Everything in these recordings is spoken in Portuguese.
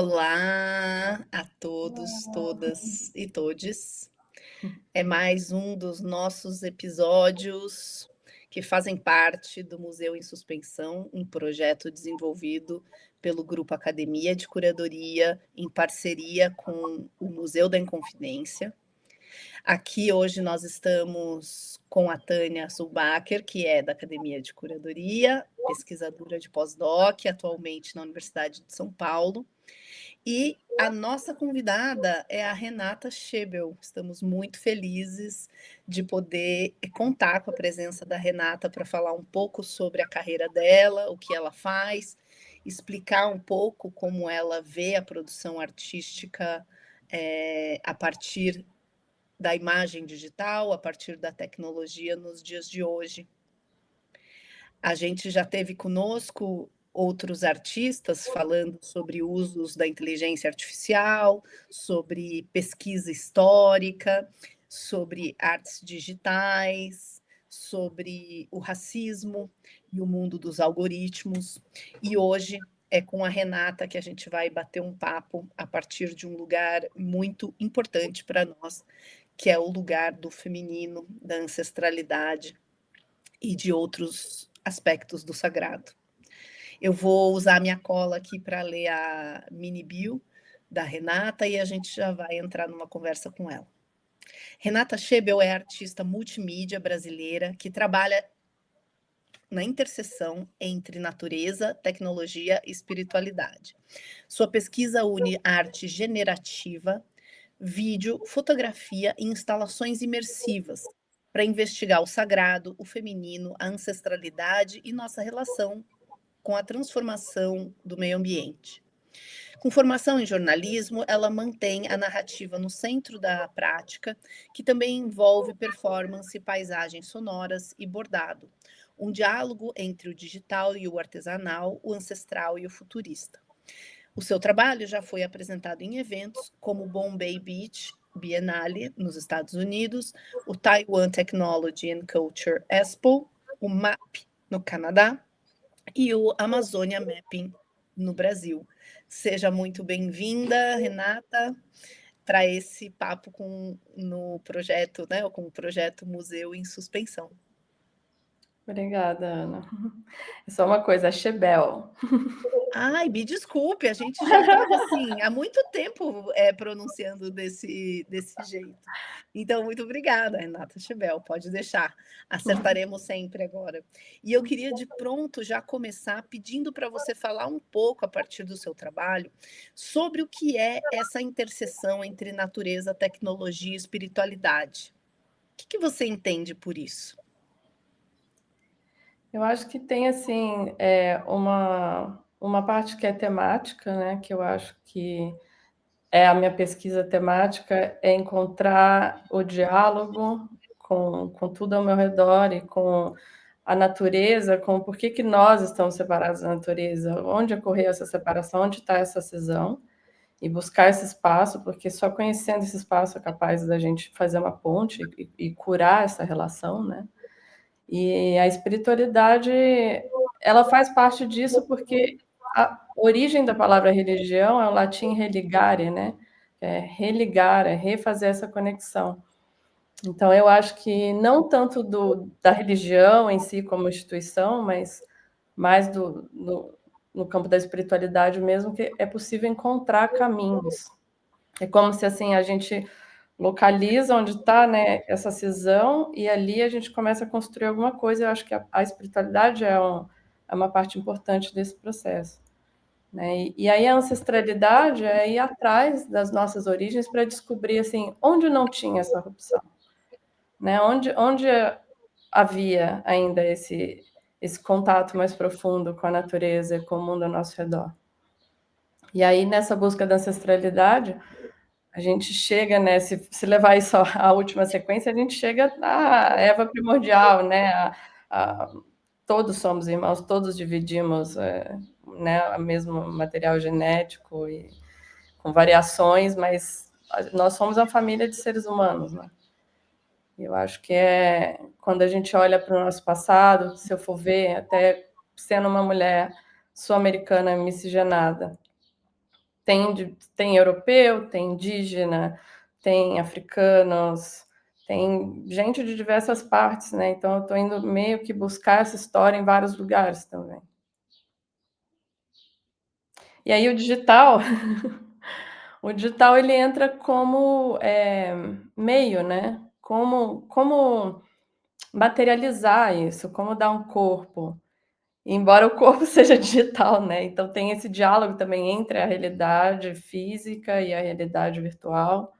Olá a todos, todas e todes. É mais um dos nossos episódios que fazem parte do Museu em Suspensão, um projeto desenvolvido pelo Grupo Academia de Curadoria, em parceria com o Museu da Inconfidência. Aqui hoje nós estamos com a Tânia Sulbacher, que é da Academia de Curadoria, pesquisadora de pós-doc, atualmente na Universidade de São Paulo. E a nossa convidada é a Renata Schebel. Estamos muito felizes de poder contar com a presença da Renata para falar um pouco sobre a carreira dela, o que ela faz, explicar um pouco como ela vê a produção artística a partir da imagem digital, a partir da tecnologia nos dias de hoje. A gente já teve conosco outros artistas falando sobre usos da inteligência artificial, sobre pesquisa histórica, sobre artes digitais, sobre o racismo e o mundo dos algoritmos. E hoje é com a Renata que a gente vai bater um papo a partir de um lugar muito importante para nós, que é o lugar do feminino, da ancestralidade e de outros aspectos do sagrado. Eu vou usar a minha cola aqui para ler a mini bio da Renata e a gente já vai entrar numa conversa com ela. Renata Schebel é artista multimídia brasileira que trabalha na interseção entre natureza, tecnologia e espiritualidade. Sua pesquisa une arte generativa, vídeo, fotografia e instalações imersivas para investigar o sagrado, o feminino, a ancestralidade e nossa relação com a transformação do meio ambiente. Com formação em jornalismo, ela mantém a narrativa no centro da prática, que também envolve performance, paisagens sonoras e bordado, um diálogo entre o digital e o artesanal, o ancestral e o futurista. O seu trabalho já foi apresentado em eventos como o Bombay Beach Biennale, nos Estados Unidos, o Taiwan Technology and Culture Expo, o MAP, no Canadá, e o Amazônia Mapping, no Brasil. Seja muito bem-vinda, Renata, para esse papo no projeto, né, com o projeto Museu em Suspensão. Obrigada, Ana. É só uma coisa, Schebel. Ai, me desculpe, a gente já estava assim, há muito tempo pronunciando desse jeito. Então, muito obrigada, Renata Schebel, pode deixar. Acertaremos sempre agora. E eu queria de pronto já começar pedindo para você falar um pouco, a partir do seu trabalho, sobre o que é essa interseção entre natureza, tecnologia e espiritualidade. O que você entende por isso? Eu acho que tem, assim, uma parte que é temática, né, que eu acho que é a minha pesquisa temática, é encontrar o diálogo com tudo ao meu redor e com a natureza, com por que nós estamos separados da natureza, onde ocorreu essa separação, onde está essa cisão, e buscar esse espaço, porque só conhecendo esse espaço é capaz da gente fazer uma ponte e curar essa relação, né? E a espiritualidade, ela faz parte disso porque a origem da palavra religião é o latim religare, né? É religar, é refazer essa conexão. Então, eu acho que não tanto da religião em si como instituição, mas mais no campo da espiritualidade mesmo, que é possível encontrar caminhos. É como se assim a gente localiza onde está, né, essa cisão e ali a gente começa a construir alguma coisa. Eu acho que a espiritualidade é uma parte importante desse processo, né? E aí a ancestralidade é ir atrás das nossas origens para descobrir assim onde não tinha essa rupção, né? Onde havia ainda esse contato mais profundo com a natureza e com o mundo ao nosso redor. E aí nessa busca da ancestralidade a gente chega, né, se levar isso à última sequência, a gente chega à Eva primordial, né, todos somos irmãos, todos dividimos, né, o mesmo material genético e com variações, mas nós somos uma família de seres humanos, né? Eu acho que quando a gente olha para o nosso passado, se eu for ver, até sendo uma mulher sul-americana miscigenada, tem europeu, tem indígena, tem africanos, tem gente de diversas partes, né? Então eu estou indo meio que buscar essa história em vários lugares também. E aí o digital, o digital ele entra como meio, né? Como materializar isso, como dar um corpo. Embora o corpo seja digital, né? Então tem esse diálogo também entre a realidade física e a realidade virtual.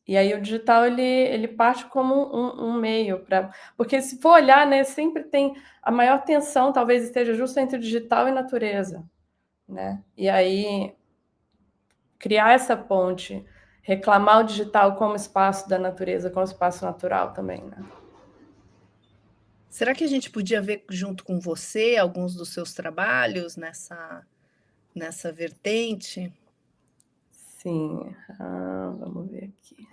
E aí o digital ele parte como um meio para, porque se for olhar, né, sempre tem a maior tensão, talvez esteja justo entre o digital e natureza, né? E aí criar essa ponte, reclamar o digital como espaço da natureza, como espaço natural também, né? Será que a gente podia ver junto com você alguns dos seus trabalhos nessa vertente? Sim, vamos ver aqui.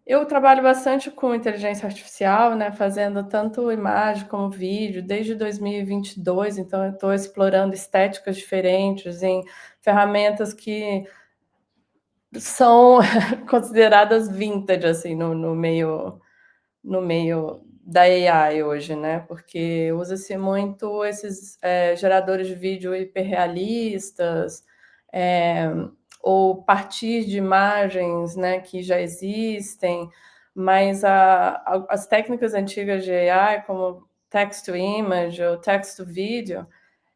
Eu trabalho bastante com inteligência artificial, né, fazendo tanto imagem como vídeo, desde 2022, então eu estou explorando estéticas diferentes em ferramentas que são consideradas vintage, assim, no meio da AI hoje, né, porque usa-se muito esses geradores de vídeo hiperrealistas, ou partir de imagens, né, que já existem, mas as técnicas antigas de AI, como text to image ou text to video,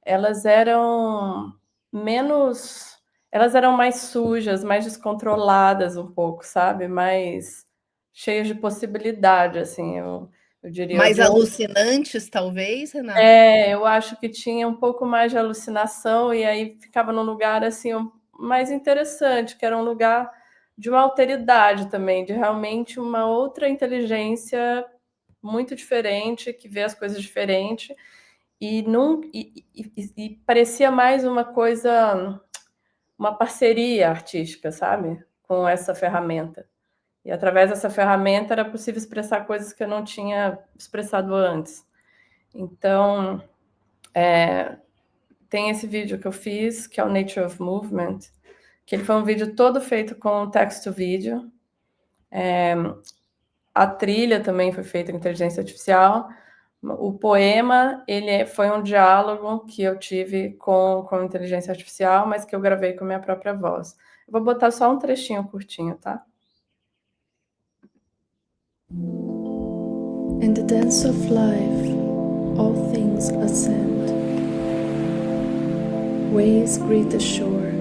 elas eram menos, elas eram mais sujas, mais descontroladas um pouco, sabe, mais cheias de possibilidade, assim, eu diria. Mais alucinantes, talvez, Renata? Eu acho que tinha um pouco mais de alucinação e aí ficava num lugar, assim, mais interessante, que era um lugar de uma alteridade também, de realmente uma outra inteligência muito diferente, que vê as coisas diferente e parecia mais uma coisa, uma parceria artística, sabe, com essa ferramenta. E através dessa ferramenta era possível expressar coisas que eu não tinha expressado antes. Então, tem esse vídeo que eu fiz, que é o Nature of Movement, que ele foi um vídeo todo feito com text to video. A trilha também foi feita com inteligência artificial. O poema, foi um diálogo que eu tive com inteligência artificial, mas que eu gravei com a minha própria voz. Eu vou botar só um trechinho curtinho, tá? In the dance of life, all things ascend. Waves greet the shore,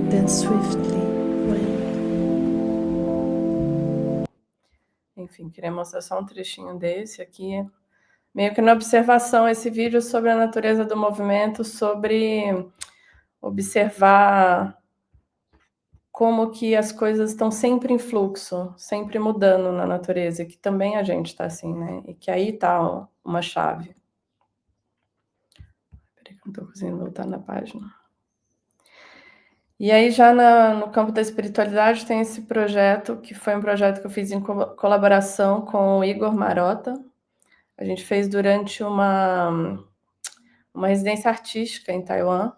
then swiftly wend. Enfim, queria mostrar só um trechinho desse aqui. Meio que na observação, esse vídeo sobre a natureza do movimento, sobre observar como que as coisas estão sempre em fluxo, sempre mudando na natureza, que também a gente está assim, né? E que aí está uma chave. Peraí que eu não estou conseguindo voltar na página. E aí já no campo da espiritualidade tem esse projeto, que foi um projeto que eu fiz em colaboração com o Igor Marota. A gente fez durante uma residência artística em Taiwan,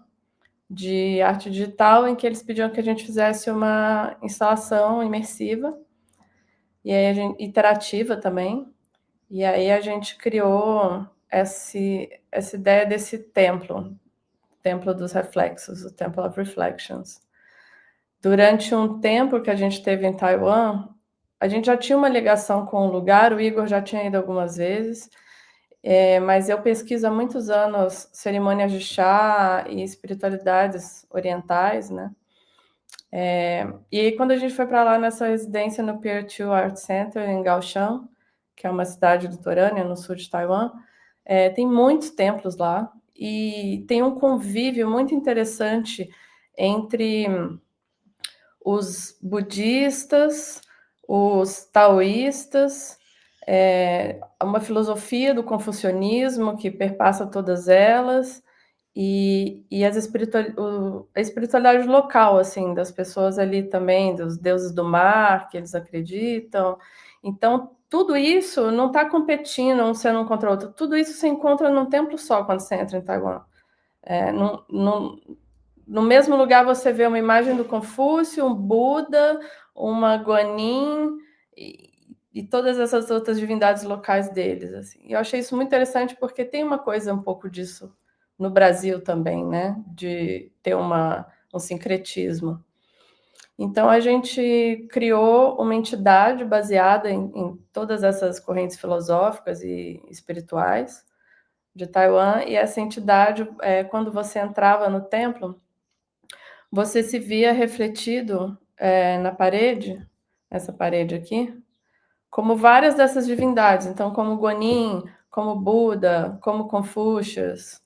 de arte digital, em que eles pediam que a gente fizesse uma instalação imersiva, e aí interativa também. E aí a gente criou essa ideia desse templo dos reflexos, o Temple of Reflections. Durante um tempo que a gente esteve em Taiwan, a gente já tinha uma ligação com o lugar, o Igor já tinha ido algumas vezes, mas eu pesquiso há muitos anos cerimônias de chá e espiritualidades orientais, né? E aí, quando a gente foi para lá nessa residência no Pier 2 Art Center, em Kaohsiung, que é uma cidade litorânea no sul de Taiwan, tem muitos templos lá e tem um convívio muito interessante entre os budistas, os taoístas, uma filosofia do confucionismo que perpassa todas elas, e a espiritualidade local, assim, das pessoas ali também, dos deuses do mar que eles acreditam. Então tudo isso não está competindo um sendo um contra o outro, tudo isso se encontra num templo só quando você entra em Taiwan. No mesmo lugar você vê uma imagem do Confúcio, um Buda, uma Guanin e todas essas outras divindades locais deles. Assim. Eu achei isso muito interessante porque tem uma coisa um pouco disso no Brasil também, né? De ter um sincretismo. Então a gente criou uma entidade baseada em todas essas correntes filosóficas e espirituais de Taiwan, e essa entidade, quando você entrava no templo, você se via refletido na parede, essa parede aqui, como várias dessas divindades. Então, como Guanin, como Buda, como Confúcius,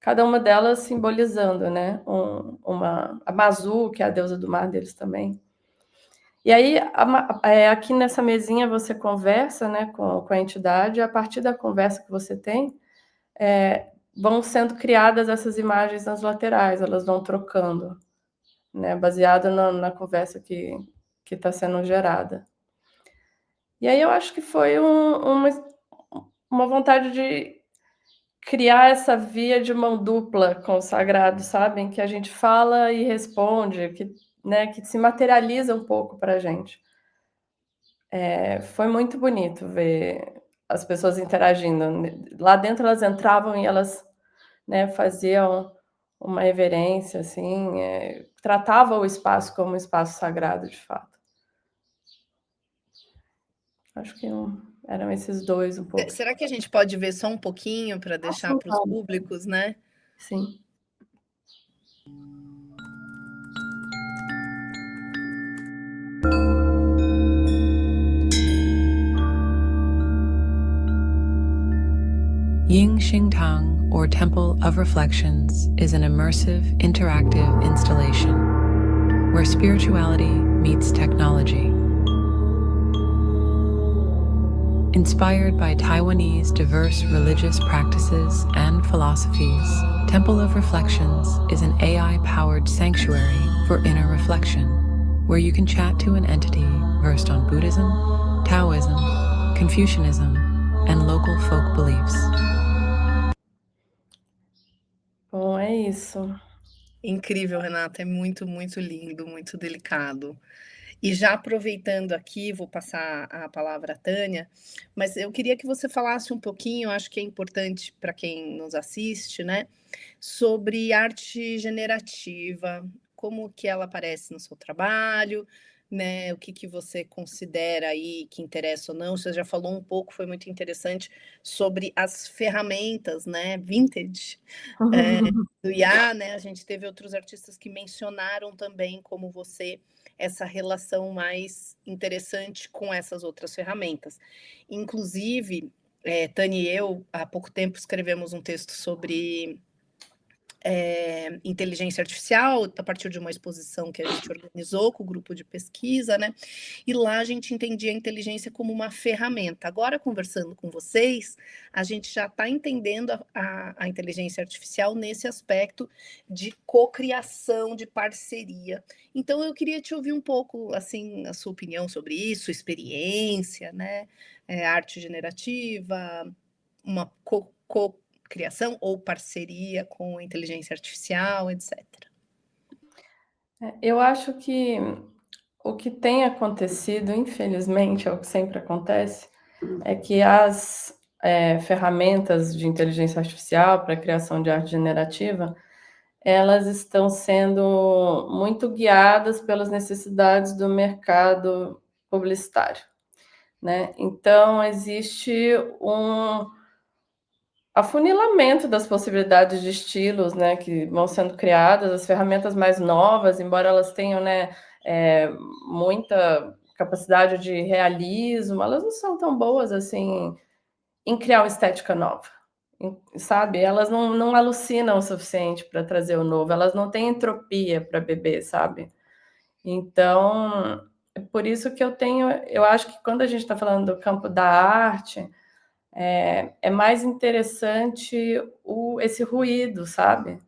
cada uma delas simbolizando, né? A Mazu, que é a deusa do mar deles também. E aí, aqui nessa mesinha você conversa, né, com a entidade, e a partir da conversa que você tem, vão sendo criadas essas imagens nas laterais, elas vão trocando, né, baseado na conversa que está sendo gerada. E aí eu acho que foi uma vontade de criar essa via de mão dupla com o sagrado, sabe? Em que a gente fala e responde, que se materializa um pouco para a gente. Foi muito bonito ver as pessoas interagindo. Lá dentro elas entravam e elas, né, faziam uma reverência, assim, tratava o espaço como um espaço sagrado, de fato. Acho que eram esses dois um pouco. Será que a gente pode ver só um pouquinho para deixar Sim, para os claro. públicos, né? Sim. Ying Xingtang, or Temple of Reflections, is an immersive, interactive installation where spirituality meets technology. Inspired by Taiwanese diverse religious practices and philosophies, Temple of Reflections is an AI-powered sanctuary for inner reflection, where you can chat to an entity versed on Buddhism, Taoism, Confucianism, and local folk beliefs. Bom, é isso. Incrível, Renata, é muito, muito lindo, muito delicado. E já aproveitando aqui, vou passar a palavra à Tânia, mas eu queria que você falasse um pouquinho, acho que é importante para quem nos assiste, né, sobre arte generativa, como que ela aparece no seu trabalho, né, o que que você considera aí que interessa ou não. Você já falou um pouco, foi muito interessante, sobre as ferramentas, né, vintage, do IA, né, a gente teve outros artistas que mencionaram também, como você, essa relação mais interessante com essas outras ferramentas. Inclusive, Tânia e eu, há pouco tempo, escrevemos um texto sobre inteligência artificial, a partir de uma exposição que a gente organizou com o grupo de pesquisa, né? E lá a gente entendia a inteligência como uma ferramenta. Agora, conversando com vocês, a gente já está entendendo a inteligência artificial nesse aspecto de cocriação, de parceria. Então, eu queria te ouvir um pouco, assim, a sua opinião sobre isso, experiência, né? Arte generativa, uma criação ou parceria com a inteligência artificial, etc. Eu acho que o que tem acontecido, infelizmente, é o que sempre acontece, é que as ferramentas de inteligência artificial para a criação de arte generativa, elas estão sendo muito guiadas pelas necessidades do mercado publicitário, né? Então, existe um afunilamento das possibilidades de estilos, né, que vão sendo criadas, as ferramentas mais novas, embora elas tenham, né, muita capacidade de realismo, elas não são tão boas assim em criar uma estética nova, sabe? Elas não alucinam o suficiente para trazer o novo, elas não têm entropia para beber, sabe? Então, é por isso que eu acho que quando a gente está falando do campo da arte, é mais interessante esse ruído, sabe?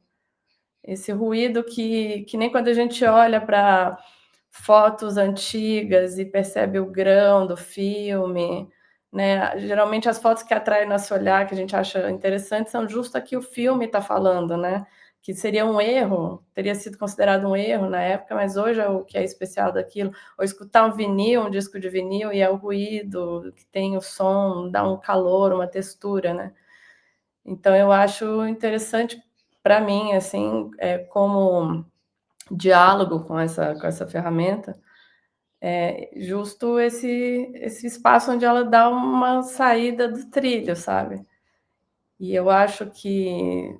Esse ruído que nem quando a gente olha para fotos antigas e percebe o grão do filme, né? Geralmente as fotos que atraem nosso olhar, que a gente acha interessante, são justo a que o filme está falando, né? Que seria um erro, teria sido considerado um erro na época, mas hoje é o que é especial daquilo. Ou escutar um vinil, um disco de vinil, e é o ruído, que tem o som, dá um calor, uma textura, né? Então eu acho interessante para mim, assim, como diálogo com essa ferramenta, justo esse espaço onde ela dá uma saída do trilho, sabe? E eu acho que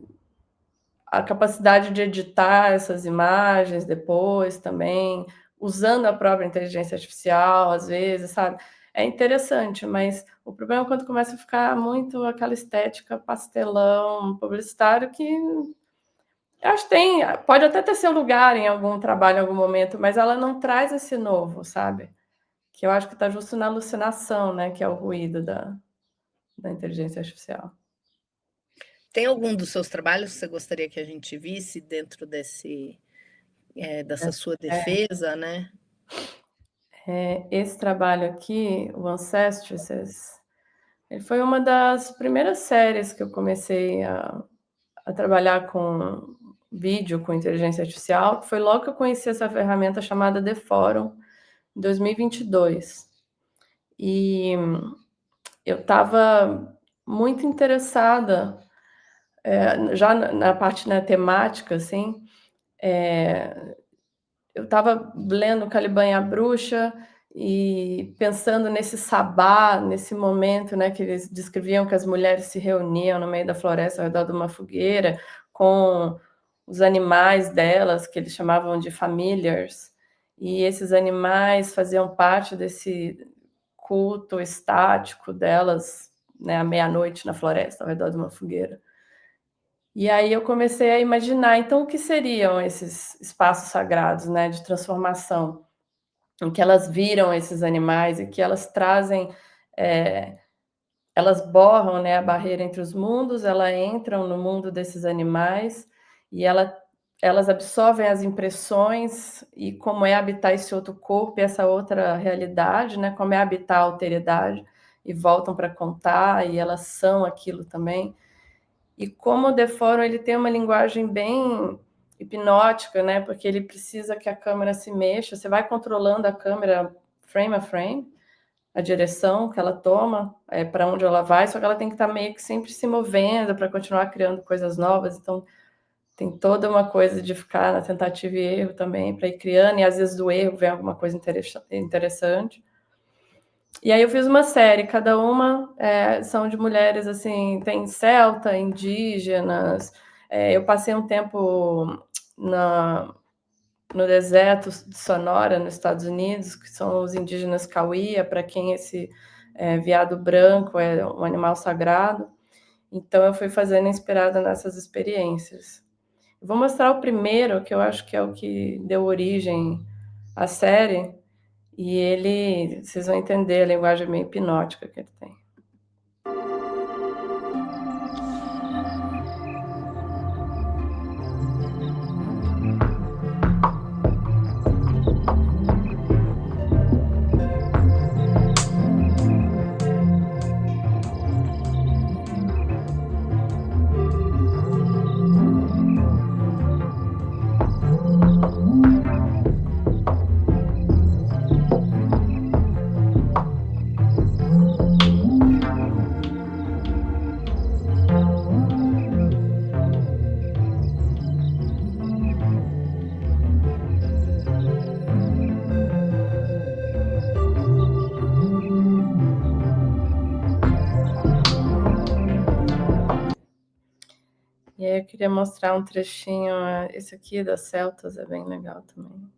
a capacidade de editar essas imagens depois também, usando a própria inteligência artificial, às vezes, sabe? É interessante, mas o problema é quando começa a ficar muito aquela estética pastelão, publicitário, que eu acho que pode até ter seu lugar em algum trabalho, em algum momento, mas ela não traz esse novo, sabe? Que eu acho que está justo na alucinação, né? Que é o ruído da inteligência artificial. Tem algum dos seus trabalhos que você gostaria que a gente visse dentro dessa sua defesa, né? Esse trabalho aqui, o Ancestresses, ele foi uma das primeiras séries que eu comecei a trabalhar com vídeo, com inteligência artificial, que foi logo que eu conheci essa ferramenta chamada The Forum, em 2022. E eu estava muito interessada, já na parte temática, assim, eu estava lendo Caliban e a Bruxa e pensando nesse sabá, nesse momento, né, que eles descreviam que as mulheres se reuniam no meio da floresta ao redor de uma fogueira com os animais delas, que eles chamavam de familiars, e esses animais faziam parte desse culto estático delas, né, à meia-noite na floresta ao redor de uma fogueira. E aí eu comecei a imaginar, então, o que seriam esses espaços sagrados, né, de transformação, em que elas viram esses animais e que elas trazem, elas borram, né, a barreira entre os mundos, elas entram no mundo desses animais e elas absorvem as impressões e como é habitar esse outro corpo e essa outra realidade, né, como é habitar a alteridade, e voltam para contar, e elas são aquilo também. E como o The Forum, ele tem uma linguagem bem hipnótica, né? Porque ele precisa que a câmera se mexa. Você vai controlando a câmera frame a frame, a direção que ela toma, para onde ela vai, só que ela tem que estar meio que sempre se movendo para continuar criando coisas novas. Então, tem toda uma coisa de ficar na tentativa e erro também, para ir criando, e às vezes do erro vem alguma coisa interessante. E aí eu fiz uma série, cada uma são de mulheres, assim, tem celta, indígenas. Eu passei um tempo no deserto de Sonora, nos Estados Unidos, que são os indígenas Cauia, para quem esse veado branco é um animal sagrado. Então eu fui fazendo inspirada nessas experiências. Eu vou mostrar o primeiro, que eu acho que é o que deu origem à série, e vocês vão entender a linguagem meio hipnótica que ele tem. E aí eu queria mostrar um trechinho, esse aqui das celtas é bem legal também.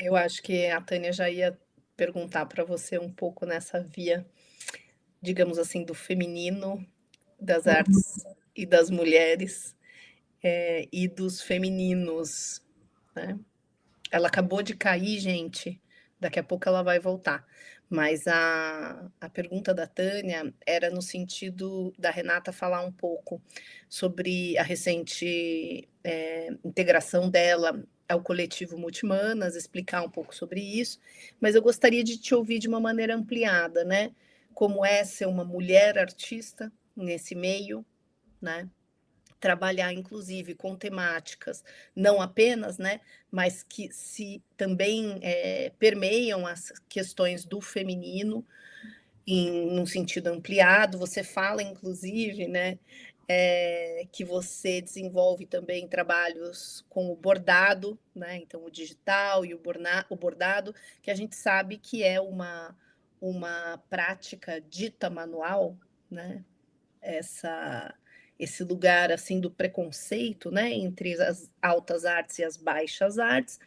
Eu acho que a Tânia já ia perguntar para você um pouco nessa via, digamos assim, do feminino, das Uhum. artes e das mulheres, e dos femininos, né. Ela acabou de cair, gente, daqui a pouco ela vai voltar. Mas a pergunta da Tânia era no sentido da Renata falar um pouco sobre a recente, integração dela ao coletivo Multimanas, explicar um pouco sobre isso, mas eu gostaria de te ouvir de uma maneira ampliada, né, como é ser uma mulher artista nesse meio, né, trabalhar inclusive com temáticas, não apenas, né, mas que se também, permeiam as questões do feminino em num sentido ampliado. Você fala inclusive, né, que você desenvolve também trabalhos com o bordado, né, então o digital e o bordado, que a gente sabe que é uma prática dita manual, né, essa esse lugar, assim, do preconceito, né, entre as altas artes e as baixas artes,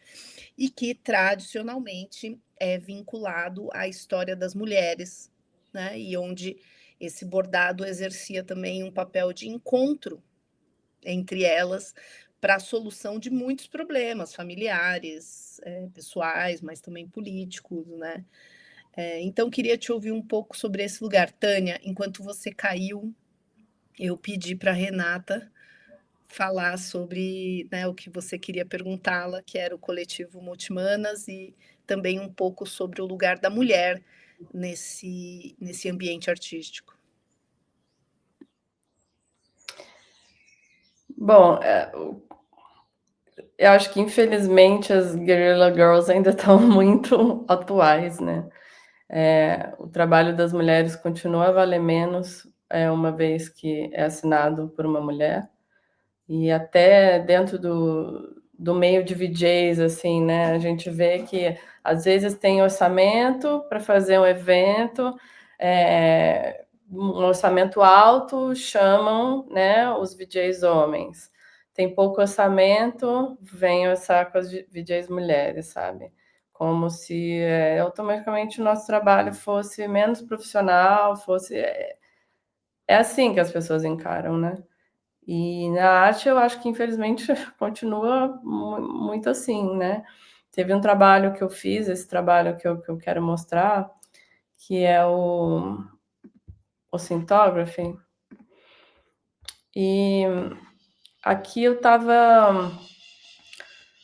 e que tradicionalmente é vinculado à história das mulheres, né, e onde esse bordado exercia também um papel de encontro entre elas, para a solução de muitos problemas familiares, pessoais, mas também políticos, né. Então queria te ouvir um pouco sobre esse lugar. Tânia, enquanto você caiu, eu pedi para a Renata falar sobre, né, o que você queria perguntá-la, que era o coletivo Multimanas, e também um pouco sobre o lugar da mulher nesse ambiente artístico. Bom, eu acho que infelizmente as Guerrilla Girls ainda estão muito atuais, né. O trabalho das mulheres continua a valer menos, uma vez que é assinado por uma mulher. E até dentro do meio de VJs, assim, né, a gente vê que às vezes tem orçamento para fazer um evento, um orçamento alto, chamam, né, os VJs homens. Tem pouco orçamento, vem orçar com as VJs mulheres, sabe? Como se automaticamente o nosso trabalho fosse menos profissional, fosse. É assim que as pessoas encaram, né? E na arte eu acho que infelizmente continua muito assim, né. Teve um trabalho que eu fiz, esse trabalho que eu quero mostrar, que é o Sintography, e aqui eu estava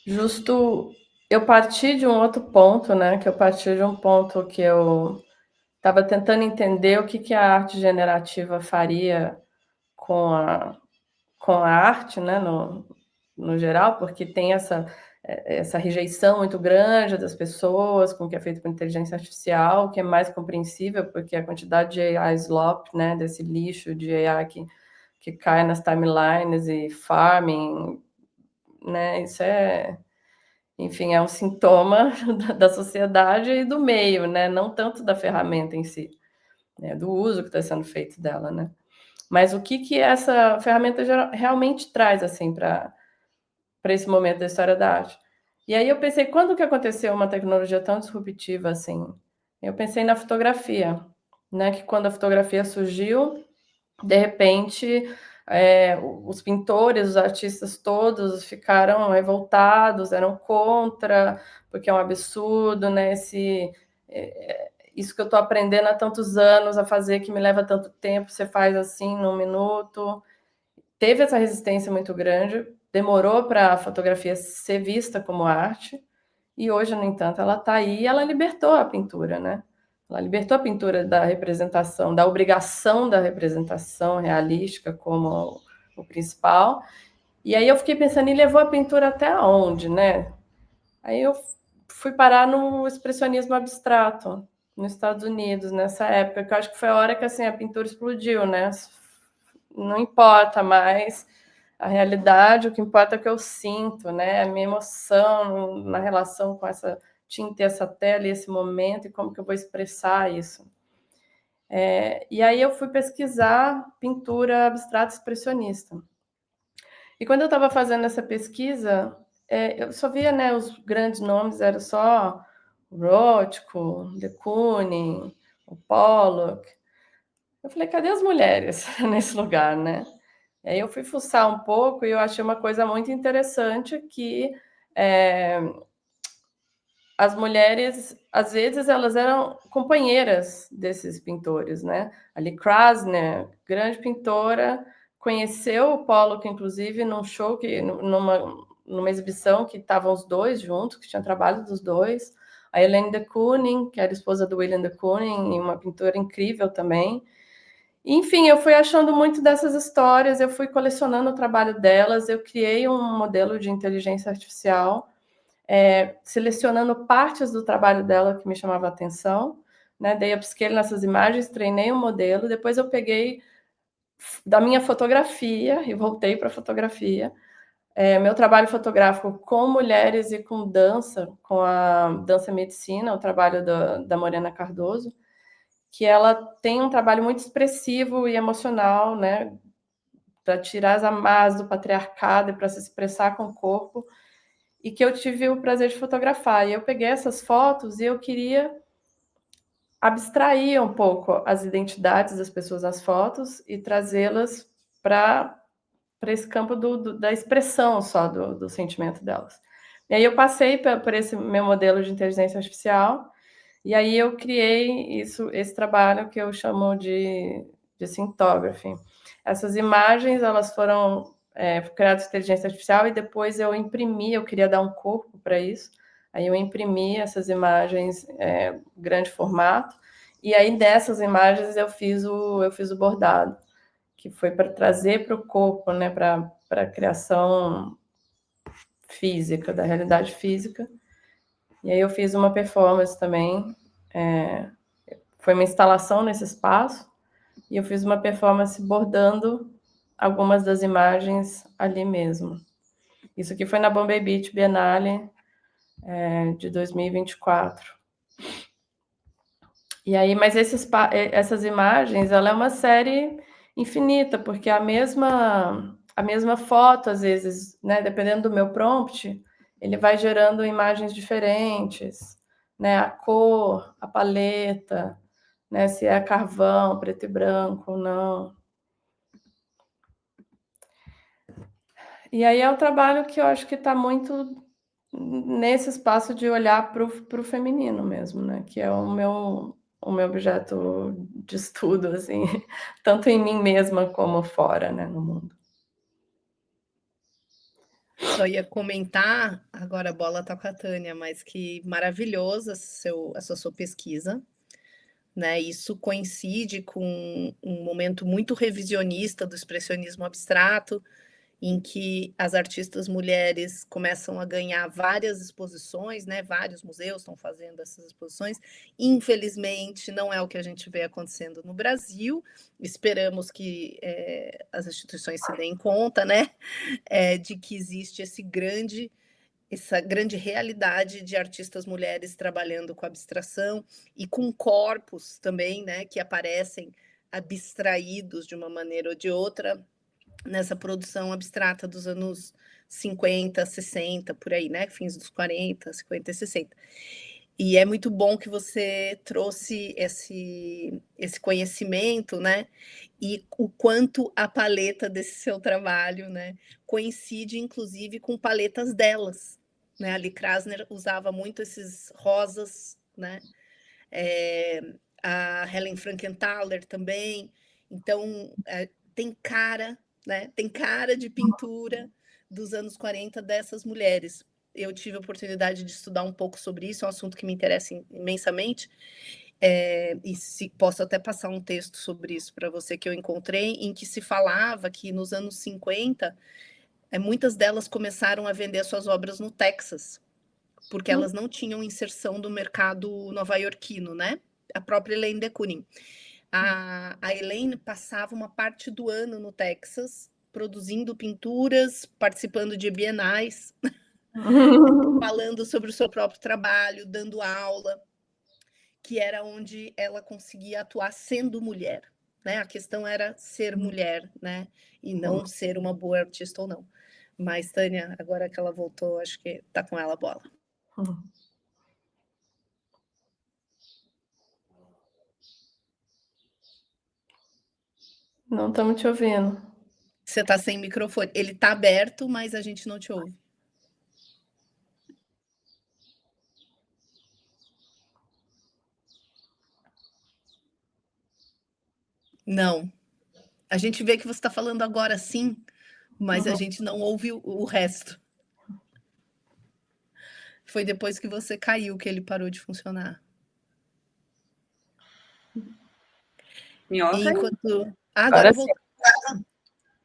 justo eu parti de um outro ponto, né, que eu parti de um ponto que eu estava tentando entender o que que a arte generativa faria com a arte, né, no geral, porque tem essa rejeição muito grande das pessoas com o que é feito por inteligência artificial, que é mais compreensível, porque a quantidade de AI slop, né, desse lixo de AI que cai nas timelines e farming, né, isso enfim, é um sintoma da sociedade e do meio, né, não tanto da ferramenta em si, né, do uso que está sendo feito dela, né. Mas o que que essa ferramenta realmente traz, assim, para esse momento da história da arte? E aí eu pensei, quando que aconteceu uma tecnologia tão disruptiva assim? Eu pensei na fotografia, né, que quando a fotografia surgiu, de repente, os pintores, os artistas todos ficaram revoltados, eram contra, porque é um absurdo, né, isso que eu estou aprendendo há tantos anos a fazer, que me leva tanto tempo, você faz assim num minuto. Teve essa resistência muito grande, demorou para a fotografia ser vista como arte, e hoje, no entanto, ela está aí e ela libertou a pintura, né? Ela libertou a pintura da representação, da obrigação da representação realística como o principal. E aí eu fiquei pensando, e levou a pintura até onde, né? Aí eu fui parar no expressionismo abstrato, nos Estados Unidos, nessa época, que eu acho que foi a hora que assim, a pintura explodiu, né? Não importa mais a realidade, o que importa é o que eu sinto, né? A minha emoção na relação com essa tinta e essa tela e esse momento, e como que eu vou expressar isso. E aí eu fui pesquisar pintura abstrata expressionista. E quando eu estava fazendo essa pesquisa, eu só via, né, os grandes nomes, era só o Rothko, de Kooning, o Pollock. Eu falei: "Cadê as mulheres nesse lugar, né?". E aí eu fui fuçar um pouco e eu achei uma coisa muito interessante que, as mulheres, às vezes, elas eram companheiras desses pintores, né? A Lee Krasner, grande pintora, conheceu o Pollock, inclusive, num show, numa exibição que estavam os dois juntos, que tinha trabalho dos dois. A Elaine de Kooning, que era esposa do William de Kooning, e uma pintora incrível também. Enfim, eu fui achando muito dessas histórias, eu fui colecionando o trabalho delas, eu criei um modelo de inteligência artificial, selecionando partes do trabalho dela que me chamava a atenção, né? Dei upscale nessas imagens, treinei um modelo, depois eu peguei da minha fotografia e voltei para a fotografia. Meu trabalho fotográfico com mulheres e com dança, com a Dança Medicina, o trabalho da Morena Cardoso, que ela tem um trabalho muito expressivo e emocional, né? Para tirar as amarras do patriarcado e para se expressar com o corpo, e que eu tive o prazer de fotografar. E eu peguei essas fotos e eu queria abstrair um pouco as identidades das pessoas nas fotos e trazê-las para esse campo da expressão só do sentimento delas. E aí eu passei por esse meu modelo de inteligência artificial, e aí eu criei esse trabalho que eu chamo de Sintography. Essas imagens, elas foram criadas em inteligência artificial e depois eu imprimi, eu queria dar um corpo para isso, aí eu imprimi essas imagens grande formato, e aí dessas imagens eu fiz o bordado, que foi para trazer para o corpo, né, para a criação física, da realidade física. E aí eu fiz uma performance também, foi uma instalação nesse espaço, e eu fiz uma performance bordando algumas das imagens ali mesmo. Isso aqui foi na Bombay Beach Biennale de 2024. E aí, mas essas imagens, ela é uma série infinita, porque a mesma foto, às vezes, né, dependendo do meu prompt, ele vai gerando imagens diferentes, né, a cor, a paleta, né, se é carvão, preto e branco ou não. E aí é um trabalho que eu acho que está muito nesse espaço de olhar para o feminino mesmo, né, que é o meu objeto de estudo, assim, tanto em mim mesma como fora, né, no mundo. Só ia comentar, agora a bola tá com a Tânia, mas que maravilhosa essa sua pesquisa, né? Isso coincide com um momento muito revisionista do expressionismo abstrato, em que as artistas mulheres começam a ganhar várias exposições, né? Vários museus estão fazendo essas exposições. Infelizmente, não é o que a gente vê acontecendo no Brasil. Esperamos que as instituições se deem conta, né? De que existe essa grande realidade de artistas mulheres trabalhando com abstração e com corpos também, né? Que aparecem abstraídos de uma maneira ou de outra nessa produção abstrata dos anos 50, 60, por aí, né? Fins dos 40, 50 e 60. E é muito bom que você trouxe esse conhecimento, né? E o quanto a paleta desse seu trabalho, né, coincide, inclusive, com paletas delas, né? A Lee Krasner usava muito esses rosas, né? A Helen Frankenthaler também. Então, tem cara, né? Tem cara de pintura dos anos 40 dessas mulheres. Eu tive a oportunidade de estudar um pouco sobre isso, é um assunto que me interessa imensamente. E posso até passar um texto sobre isso para você que eu encontrei, em que se falava que nos anos 50, muitas delas começaram a vender suas obras no Texas, porque elas não tinham inserção do mercado nova-iorquino, né? A própria Elaine de Kooning. A Elaine passava uma parte do ano no Texas, produzindo pinturas, participando de bienais, falando sobre o seu próprio trabalho, dando aula, que era onde ela conseguia atuar sendo mulher, né? A questão era ser mulher, né? E não ser uma boa artista ou não. Mas, Tânia, agora que ela voltou, acho que tá com ela a bola. Não estamos te ouvindo. Você tá sem microfone. Ele tá aberto, mas a gente não te ouve. Não. A gente vê que você está falando agora sim, mas a gente não ouve o resto. Foi depois que você caiu que ele parou de funcionar. Me ouve? Enquanto... agora voltou.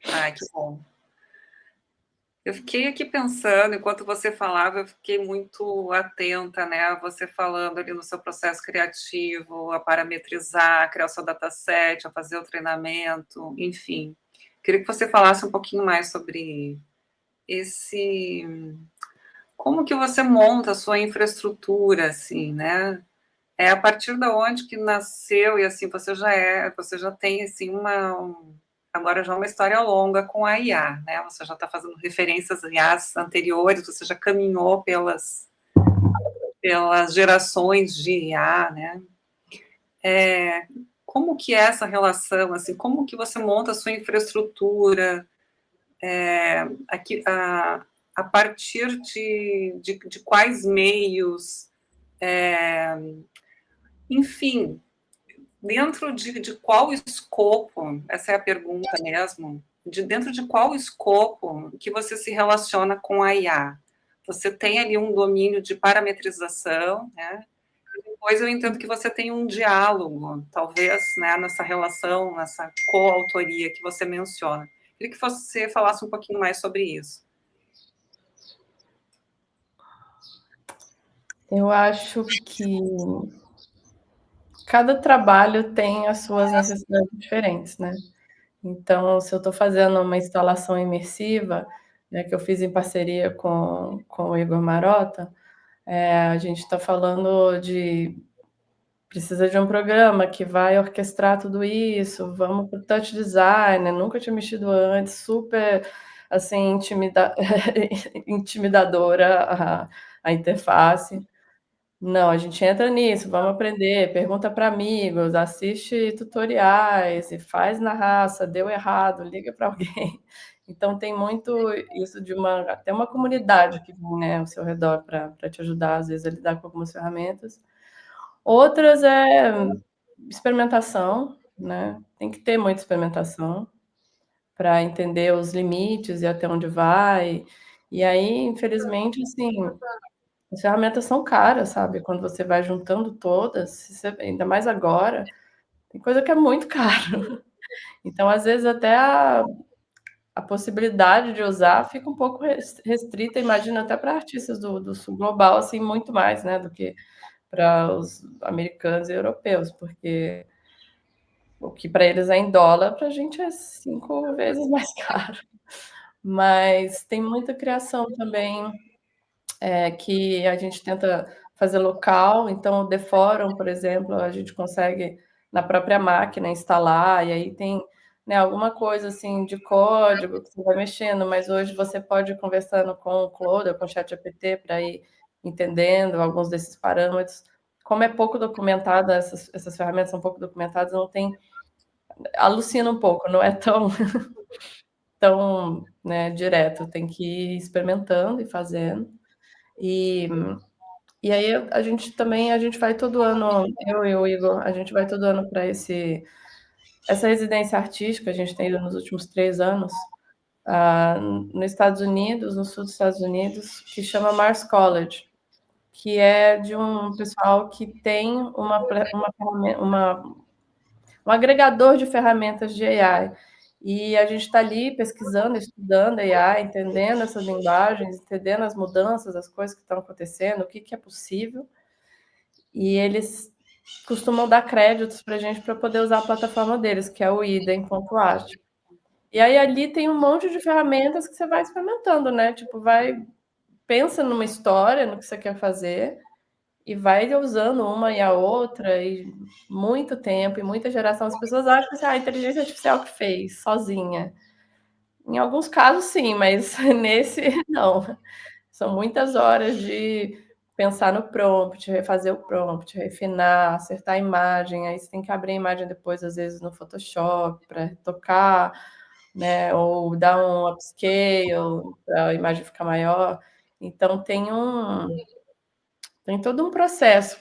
Ai, que bom. Eu fiquei aqui pensando, enquanto você falava, eu fiquei muito atenta, né, a você falando ali no seu processo criativo, a parametrizar, a criar o seu dataset, a fazer o treinamento, enfim. Queria que você falasse um pouquinho mais sobre como que você monta a sua infraestrutura, assim, né? É a partir da onde que nasceu, e assim, você já tem, assim, agora já uma história longa com a IA, né? Você já está fazendo referências a IAs anteriores, você já caminhou pelas gerações de IA, né? Como que é essa relação, assim, como que você monta a sua infraestrutura, a partir de quais meios, enfim, dentro de qual escopo, essa é a pergunta mesmo, dentro de qual escopo que você se relaciona com a IA? Você tem ali um domínio de parametrização, né? E depois eu entendo que você tem um diálogo, talvez, né, nessa relação, nessa coautoria que você menciona. Queria que você falasse um pouquinho mais sobre isso. Eu acho que cada trabalho tem as suas necessidades diferentes, né? Então, se eu estou fazendo uma instalação imersiva, né, que eu fiz em parceria com o Igor Marota, a gente está falando precisa de um programa que vai orquestrar tudo isso, vamos para o touch design, né? Nunca tinha mexido antes, super assim, intimidadora a interface. Não, a gente entra nisso, vamos aprender, pergunta para amigos, assiste tutoriais e faz na raça, deu errado, liga para alguém. Então tem muito isso de até uma comunidade que vem, né, ao seu redor para te ajudar, às vezes, a lidar com algumas ferramentas. Outras é experimentação, né? Tem que ter muita experimentação para entender os limites e até onde vai. E aí, infelizmente, assim, as ferramentas são caras, sabe? Quando você vai juntando todas, ainda mais agora, tem coisa que é muito caro. Então, às vezes, até a possibilidade de usar fica um pouco restrita, imagino, até para artistas do sul global, assim, muito mais, né, do que para os americanos e europeus, porque o que para eles é em dólar, para a gente é 5 vezes mais caro. Mas tem muita criação também, que a gente tenta fazer local. Então, o The Forum, por exemplo, a gente consegue na própria máquina instalar, e aí tem, né, alguma coisa assim de código que você vai mexendo, mas hoje você pode ir conversando com o Claude ou com o ChatGPT para ir entendendo alguns desses parâmetros. Como é pouco documentado, essas ferramentas são pouco documentadas, não tem, alucina um pouco, não é tão tão, né, direto, tem que ir experimentando e fazendo. E aí a gente também, a gente vai todo ano, eu e o Igor, a gente vai todo ano para essa residência artística, a gente tem ido nos últimos 3 anos, nos Estados Unidos, no sul dos Estados Unidos, que chama Mars College, que é de um pessoal que tem um agregador de ferramentas de AI. E a gente está ali pesquisando, estudando AI, entendendo essas linguagens, entendendo as mudanças, as coisas que estão acontecendo, o que é possível. E eles costumam dar créditos para a gente para poder usar a plataforma deles, que é o idem.art. E aí ali tem um monte de ferramentas que você vai experimentando, né? Tipo, pensa numa história, no que você quer fazer, e vai usando uma e a outra, e muito tempo, e muita geração. As pessoas acham que a inteligência artificial que fez, sozinha. Em alguns casos, sim, mas nesse, não. São muitas horas de pensar no prompt, refazer o prompt, refinar, acertar a imagem, aí você tem que abrir a imagem depois, às vezes, no Photoshop para retocar, né? Ou dar um upscale para a imagem ficar maior. Então tem todo um processo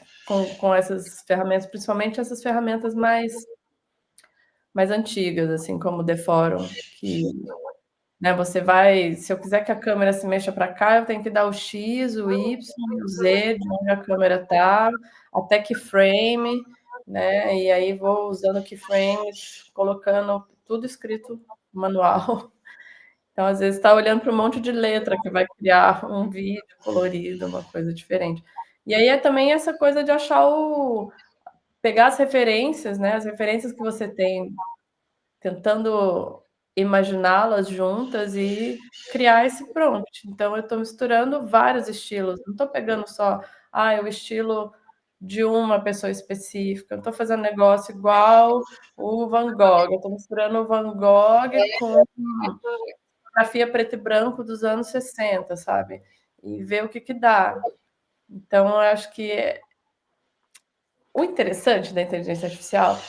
com essas ferramentas, principalmente essas ferramentas mais antigas, assim como o Deforum, que, né, você vai, se eu quiser que a câmera se mexa para cá, eu tenho que dar o X, o Y e o Z de onde a câmera está, até keyframe, né? E aí vou usando keyframes, colocando tudo escrito manual. Então, às vezes, está olhando para um monte de letra que vai criar um vídeo colorido, uma coisa diferente. E aí é também essa coisa de achar pegar as referências, né? As referências que você tem, tentando imaginá-las juntas e criar esse prompt. Então, eu estou misturando vários estilos. Não estou pegando só, o estilo de uma pessoa específica. Eu não estou fazendo negócio igual o Van Gogh. Eu estou misturando o Van Gogh com fotografia preto e branco dos anos 60, sabe? E ver o que dá. Então, eu acho que o interessante da inteligência artificial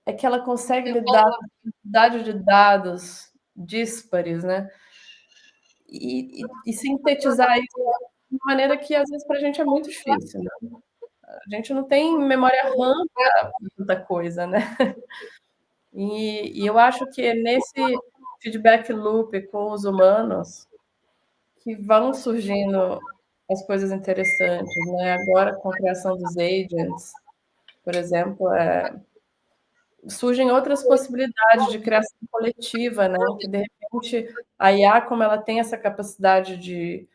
é que ela consegue lidar com a quantidade de dados díspares, né? E sintetizar isso de uma maneira que, às vezes, para a gente é muito difícil, né? A gente não tem memória RAM para tanta coisa, né? E eu acho que é nesse feedback loop com os humanos que vão surgindo as coisas interessantes, né? Agora, com a criação dos agents, por exemplo, surgem outras possibilidades de criação coletiva, né? Que, de repente, a IA, como ela tem essa capacidade de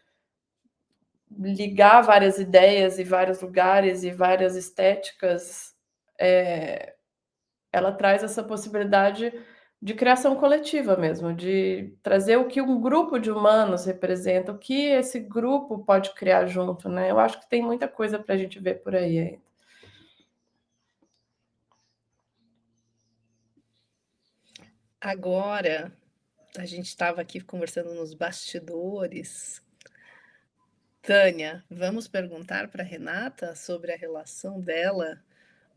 ligar várias ideias e vários lugares e várias estéticas, ela traz essa possibilidade de criação coletiva mesmo, de trazer o que um grupo de humanos representa, o que esse grupo pode criar junto, né? Eu acho que tem muita coisa para a gente ver por aí ainda. Agora, a gente estava aqui conversando nos bastidores. Tânia, vamos perguntar para Renata sobre a relação dela,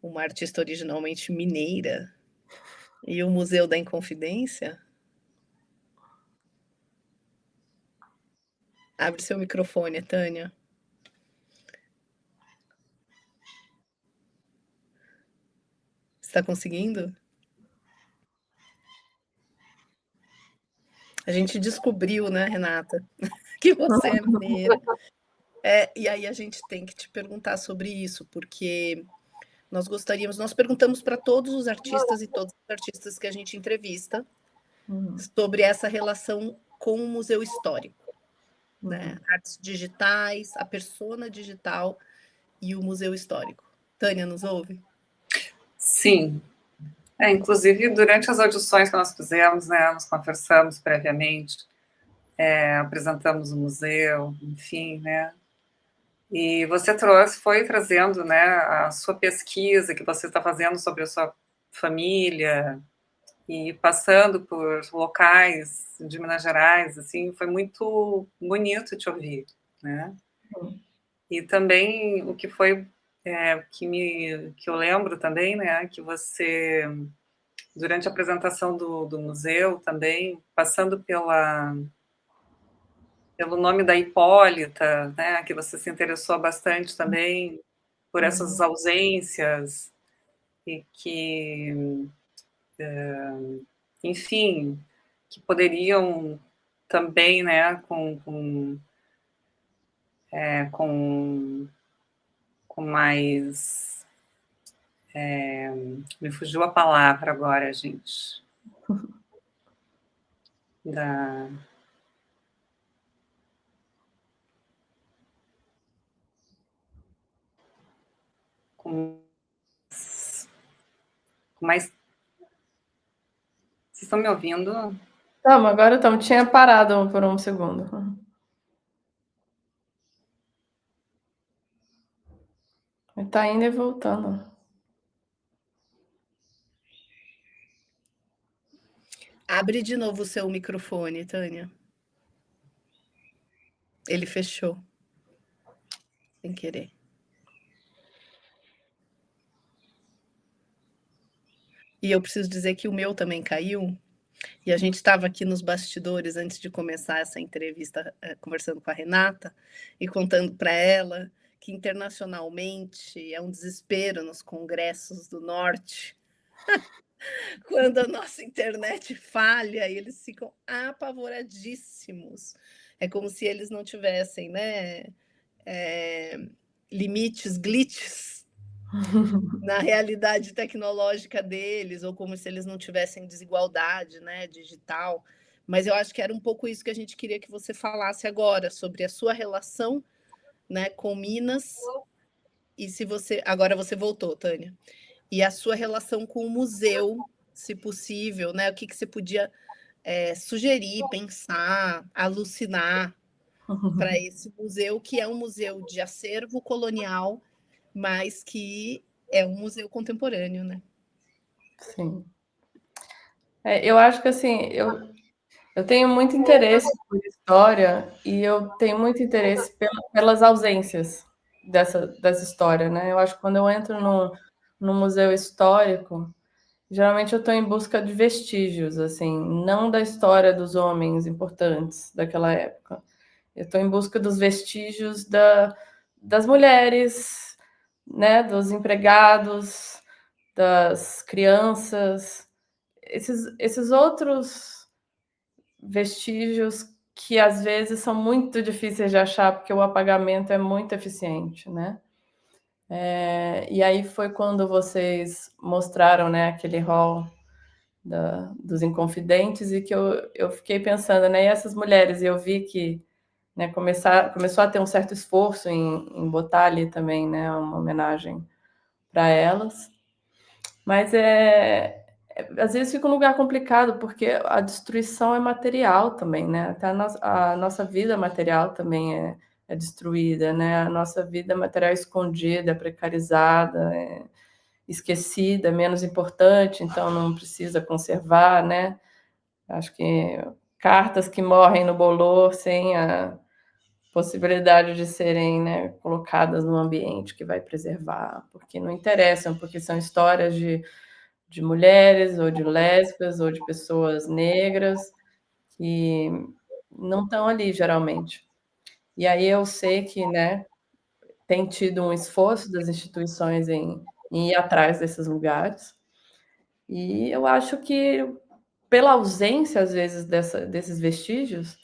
uma artista originalmente mineira, e o Museu da Inconfidência? Abre seu microfone, Tânia. Está conseguindo? A gente descobriu, né, Renata, que você é mineira. E aí a gente tem que te perguntar sobre isso, porque nós perguntamos para todos os artistas e todas as artistas que a gente entrevista sobre essa relação com o museu histórico, né? Artes digitais, a persona digital e o museu histórico. Tânia, nos ouve? Sim. Inclusive, durante as audições que nós fizemos, né, nós conversamos previamente, apresentamos o museu, enfim, né? E você foi trazendo, né, a sua pesquisa que você está fazendo sobre a sua família e passando por locais de Minas Gerais, assim, foi muito bonito te ouvir, né? E também o que foi que eu lembro também, né, que você durante a apresentação do museu também, passando pelo nome da Hipólita, né, que você se interessou bastante também por essas ausências e que, enfim, que poderiam também, né, com mais, me fugiu a palavra agora, gente, da com mais. Vocês estão me ouvindo? Estamos, agora estamos. Tinha parado por um segundo. Está indo e voltando. Abre de novo o seu microfone, Tânia. Ele fechou. Sem querer. E eu preciso dizer que o meu também caiu. E a gente estava aqui nos bastidores antes de começar essa entrevista, conversando com a Renata e contando para ela que internacionalmente é um desespero nos congressos do norte. Quando a nossa internet falha, eles ficam apavoradíssimos. É como se eles não tivessem, né, limites, glitches na realidade tecnológica deles, ou como se eles não tivessem desigualdade, né, digital. Mas eu acho que era um pouco isso que a gente queria que você falasse agora, sobre a sua relação, né, com Minas. E se você... Agora você voltou, Tânia. E a sua relação com o museu, se possível, né? O que você podia sugerir, pensar, alucinar para esse museu, que é um museu de acervo colonial, mas que é um museu contemporâneo, né? Sim. Eu acho que, assim, eu tenho muito interesse por história e eu tenho muito interesse pelas ausências dessa história, né? Eu acho que quando eu entro num museu histórico, geralmente eu estou em busca de vestígios, assim, não da história dos homens importantes daquela época. Eu estou em busca dos vestígios das mulheres, né, dos empregados, das crianças, esses outros vestígios que às vezes são muito difíceis de achar porque o apagamento é muito eficiente, né? E aí foi quando vocês mostraram, né, aquele hall dos Inconfidentes e que eu fiquei pensando, né, e essas mulheres, e eu vi que, né, começou a ter um certo esforço em botar ali também, né, uma homenagem para elas, mas às vezes fica um lugar complicado, porque a destruição é material também, né, até a nossa vida material também é destruída, né, a nossa vida material escondida, precarizada, esquecida, menos importante, então não precisa conservar, né, acho que cartas que morrem no bolor sem a possibilidade de serem, né, colocadas num ambiente que vai preservar, porque não interessam, porque são histórias de mulheres, ou de lésbicas, ou de pessoas negras, que não estão ali, geralmente. E aí eu sei que, né, tem tido um esforço das instituições em ir atrás desses lugares, e eu acho que, pela ausência, às vezes, desses vestígios,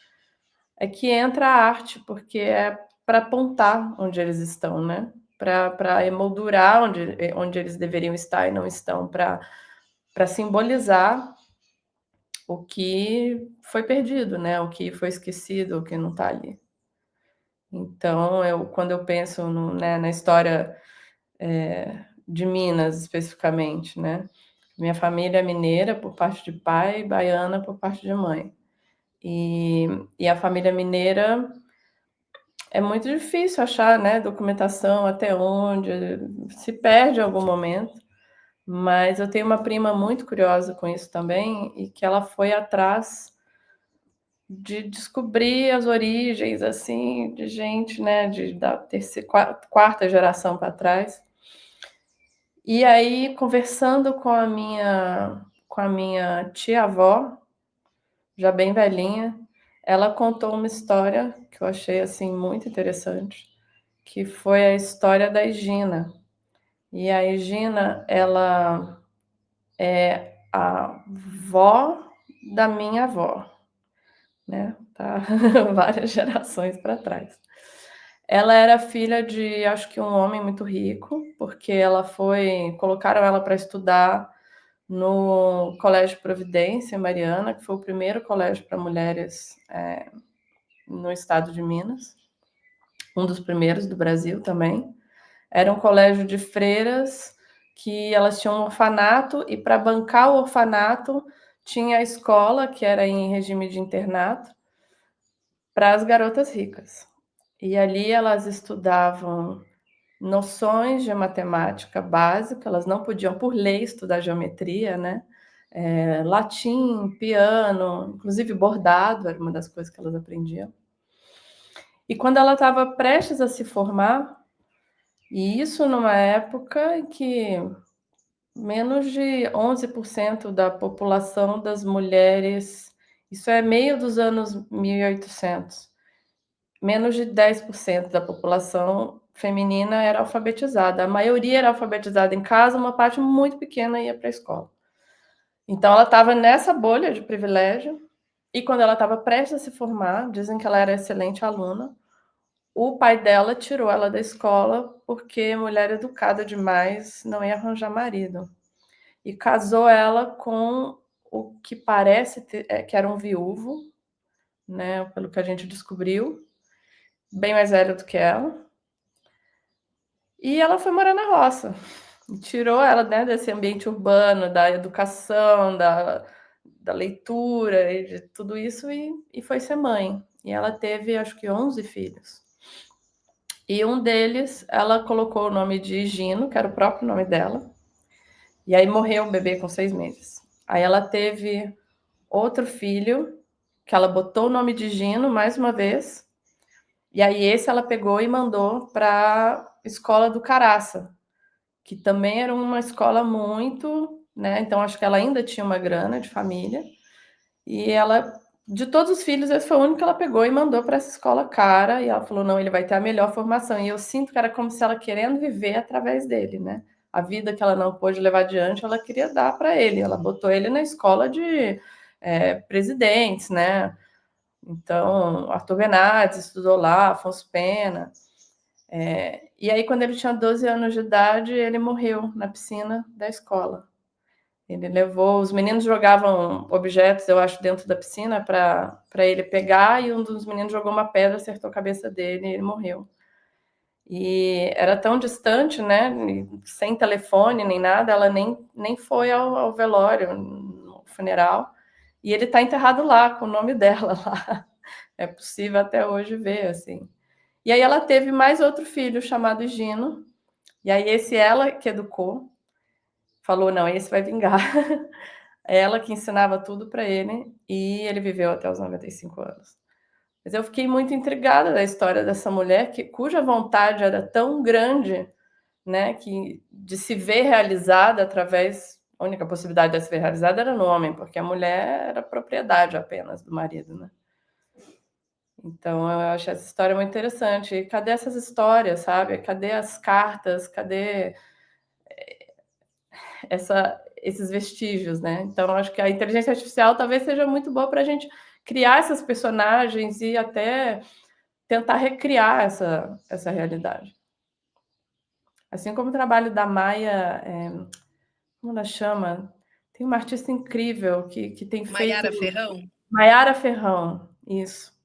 é que entra a arte, porque é para apontar onde eles estão, né? Para emoldurar onde eles deveriam estar e não estão, para simbolizar o que foi perdido, né? O que foi esquecido, o que não está ali. Então, quando eu penso né, na história de Minas, especificamente, né? Minha família é mineira por parte de pai, baiana por parte de mãe. E a família mineira é muito difícil achar, né, documentação até onde, se perde em algum momento, mas eu tenho uma prima muito curiosa com isso também, e que ela foi atrás de descobrir as origens, assim, de gente, né, da terceira, quarta geração para trás. E aí, conversando com a minha tia-avó, já bem velhinha, ela contou uma história que eu achei, assim, muito interessante, que foi a história da Egina. E a Egina, ela é a avó da minha avó, né? Tá várias gerações para trás. Ela era filha de, acho que um homem muito rico, porque colocaram ela para estudar no Colégio Providência, em Mariana, que foi o primeiro colégio para mulheres no estado de Minas, um dos primeiros do Brasil também. Era um colégio de freiras que elas tinham um orfanato, e para bancar o orfanato tinha a escola, que era em regime de internato, para as garotas ricas. E ali elas estudavam noções de matemática básica, elas não podiam, por lei, estudar geometria, né? latim, piano, inclusive bordado era uma das coisas que elas aprendiam. E quando ela estava prestes a se formar, e isso numa época em que menos de 11% da população das mulheres, isso é meio dos anos 1800, menos de 10% da população feminina era alfabetizada. A maioria era alfabetizada em casa, uma parte muito pequena ia para a escola. Então ela estava nessa bolha de privilégio, e quando ela estava prestes a se formar, dizem que ela era excelente aluna, o pai dela tirou ela da escola porque mulher educada demais não ia arranjar marido. E casou ela com o que parece que era um viúvo, né, pelo que a gente descobriu, bem mais velho do que ela. E ela foi morar na roça. Tirou ela, né, desse ambiente urbano, da educação, da leitura e de tudo isso, e foi ser mãe. E ela teve, acho que 11 filhos. E um deles, ela colocou o nome de Gino, que era o próprio nome dela. E aí morreu o bebê com 6 meses. Aí ela teve outro filho, que ela botou o nome de Gino mais uma vez. E aí esse ela pegou e mandou para a escola do Caraça, que também era uma escola muito, né? Então acho que ela ainda tinha uma grana de família. E ela, de todos os filhos, esse foi o único que ela pegou e mandou para essa escola cara. E ela falou: não, ele vai ter a melhor formação. E eu sinto que era como se ela querendo viver através dele, né? A vida que ela não pôde levar adiante, ela queria dar para ele. Ela botou ele na escola de presidentes, né? Então, Arthur Bernardes estudou lá, Afonso Pena. E aí, quando ele tinha 12 anos de idade, ele morreu na piscina da escola. Ele levou, os meninos jogavam objetos, eu acho, dentro da piscina para ele pegar, e um dos meninos jogou uma pedra, acertou a cabeça dele e ele morreu. E era tão distante, né, sem telefone nem nada, ela nem foi ao velório, no funeral, e ele está enterrado lá, com o nome dela lá. É possível até hoje ver, assim. E aí ela teve mais outro filho chamado Gino, e aí esse ela que educou, falou, não, esse vai vingar. Ela que ensinava tudo para ele, e ele viveu até os 95 anos. Mas eu fiquei muito intrigada da história dessa mulher, cuja vontade era tão grande, né, que de se ver realizada através... A única possibilidade de se ver realizada era no homem, porque a mulher era propriedade apenas do marido, né? Então, eu acho essa história muito interessante. E cadê essas histórias, sabe? Cadê as cartas? Cadê esses vestígios, né? Então, eu acho que a inteligência artificial talvez seja muito boa para a gente criar essas personagens e até tentar recriar essa realidade. Assim como o trabalho da Maia, como ela chama? Tem uma artista incrível que tem feito... Maiara Ferrão? Maiara Ferrão, isso.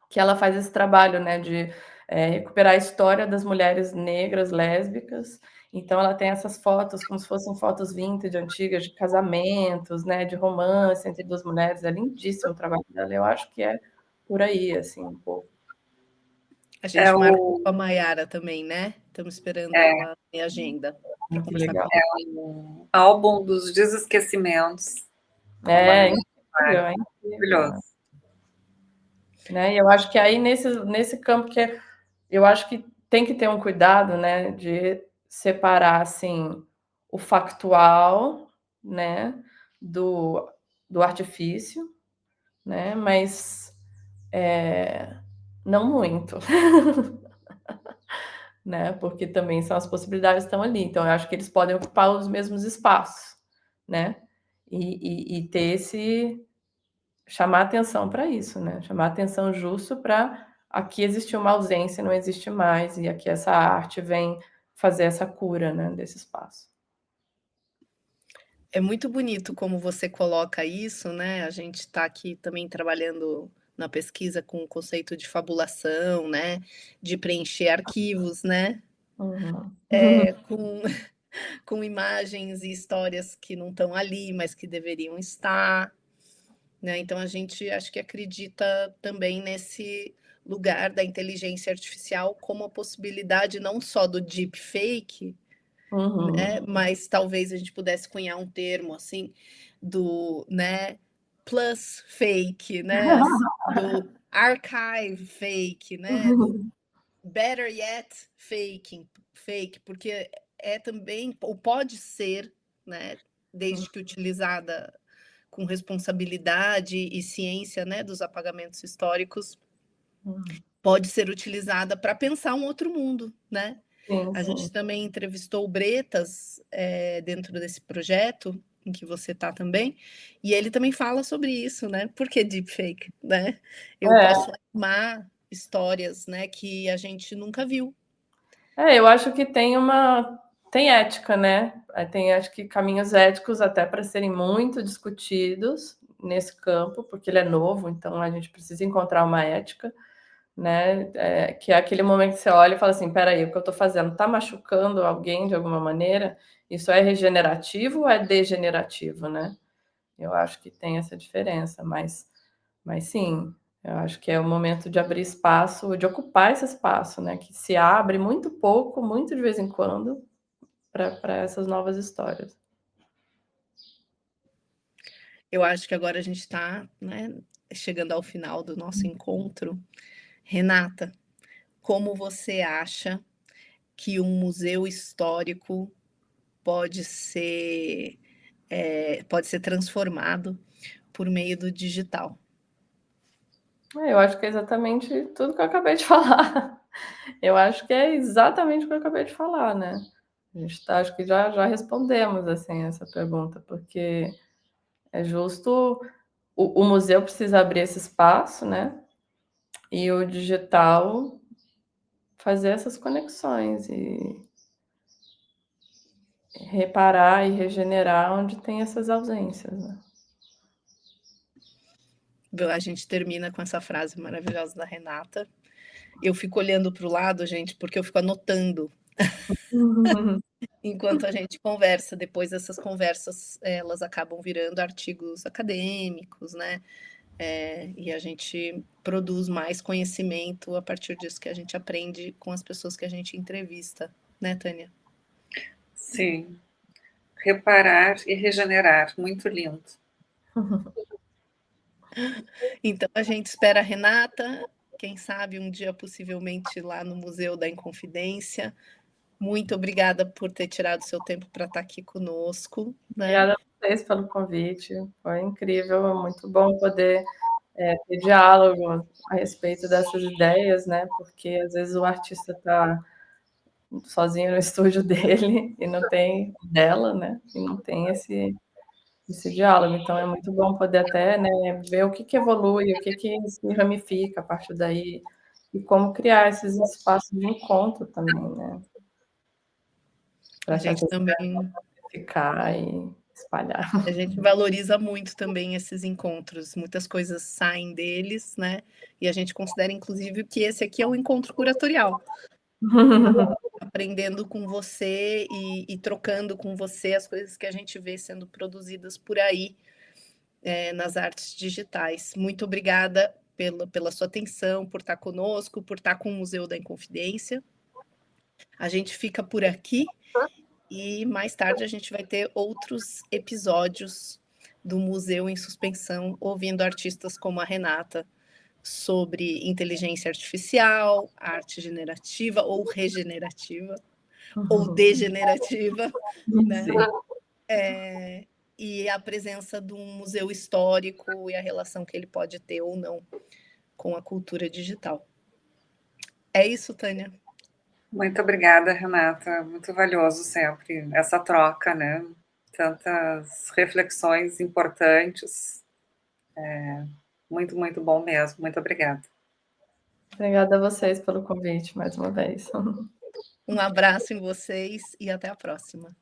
Que ela faz esse trabalho, né, de recuperar a história das mulheres negras lésbicas. Então ela tem essas fotos como se fossem fotos vintage, antigas, de casamentos, né, de romance entre duas mulheres. É lindíssimo o trabalho dela. Eu acho que é por aí, assim, um pouco. A gente marcou com a Maiara também, né? Estamos esperando ela em agenda. Muito legal. O álbum dos desesquecimentos. É incrível, é maravilhoso. Né? E eu acho que aí nesse campo que eu acho que tem que ter um cuidado, né, de separar assim o factual, né, do artifício, né, mas não muito, né, porque também são as possibilidades que estão ali. Então eu acho que eles podem ocupar os mesmos espaços, né, e ter esse... chamar atenção para isso, né? Chamar atenção justo para aqui existe uma ausência, não existe mais, e aqui essa arte vem fazer essa cura, né, desse espaço. É muito bonito como você coloca isso, né? A gente está aqui também trabalhando na pesquisa com o conceito de fabulação, né? De preencher arquivos, né? Uhum. Com imagens e histórias que não estão ali, mas que deveriam estar. Né? Então a gente acho que acredita também nesse lugar da inteligência artificial como a possibilidade não só do deepfake, Uhum. né? Mas talvez a gente pudesse cunhar um termo assim, do, né, plus fake, né, do archive fake, né, do better yet fake, porque é também, ou pode ser, né, desde que utilizada com responsabilidade e ciência, né, dos apagamentos históricos, pode ser utilizada para pensar um outro mundo, né? Sim, A gente também entrevistou o Bretas dentro desse projeto, em que você está também, e ele também fala sobre isso, né? Por que deepfake, né? Eu posso animar histórias, né, que a gente nunca viu. Eu acho que tem ética, né? Tem, acho que, caminhos éticos até para serem muito discutidos nesse campo, porque ele é novo, então a gente precisa encontrar uma ética, né? Que é aquele momento que você olha e fala assim, peraí, o que eu estou fazendo está machucando alguém de alguma maneira? Isso é regenerativo ou é degenerativo, né? Eu acho que tem essa diferença, mas sim, eu acho que é o momento de abrir espaço, de ocupar esse espaço, né? Que se abre muito pouco, muito de vez em quando, para essas novas histórias. Eu acho que agora a gente está, né, chegando ao final do nosso encontro. Renata, como você acha que um museu histórico pode ser transformado por meio do digital? Eu acho que é exatamente tudo que eu acabei de falar. Eu acho que é exatamente o que eu acabei de falar, né? A gente acho que já respondemos assim essa pergunta, porque é justo o museu precisa abrir esse espaço, né? E o digital fazer essas conexões e reparar e regenerar onde tem essas ausências, né? A gente termina com essa frase maravilhosa da Renata. Eu fico olhando para o lado, gente, porque eu fico anotando enquanto a gente conversa. Depois essas conversas, elas acabam virando artigos acadêmicos, né? E a gente produz mais conhecimento a partir disso que a gente aprende com as pessoas que a gente entrevista, né, Tânia? Sim. Reparar e regenerar, muito lindo. Então a gente espera a Renata, quem sabe um dia possivelmente lá no Museu da Inconfidência. Muito obrigada por ter tirado seu tempo para estar aqui conosco, né? Obrigada a vocês pelo convite, foi incrível, é muito bom poder ter diálogo a respeito dessas ideias, né? Porque às vezes o artista está sozinho no estúdio dele e não tem dela, né? E não tem esse diálogo. Então é muito bom poder até, né, ver o que evolui, o que se ramifica a partir daí e como criar esses espaços de encontro também, né? Para A gente também ficar e espalhar. A gente valoriza muito também esses encontros. Muitas coisas saem deles, né? E a gente considera, inclusive, que esse aqui é um encontro curatorial. Aprendendo com você e trocando com você as coisas que a gente vê sendo produzidas por aí nas artes digitais. Muito obrigada pela sua atenção, por estar conosco, por estar com o Museu da Inconfidência. A gente fica por aqui e mais tarde a gente vai ter outros episódios do Museu em Suspensão, ouvindo artistas como a Renata sobre inteligência artificial, arte generativa ou regenerativa, ou degenerativa, né? E a presença de um museu histórico e a relação que ele pode ter ou não com a cultura digital. É isso, Tânia. Muito obrigada, Renata. Muito valioso sempre essa troca, né? Tantas reflexões importantes. Muito, muito bom mesmo. Muito obrigada. Obrigada a vocês pelo convite mais uma vez. Um abraço em vocês e até a próxima.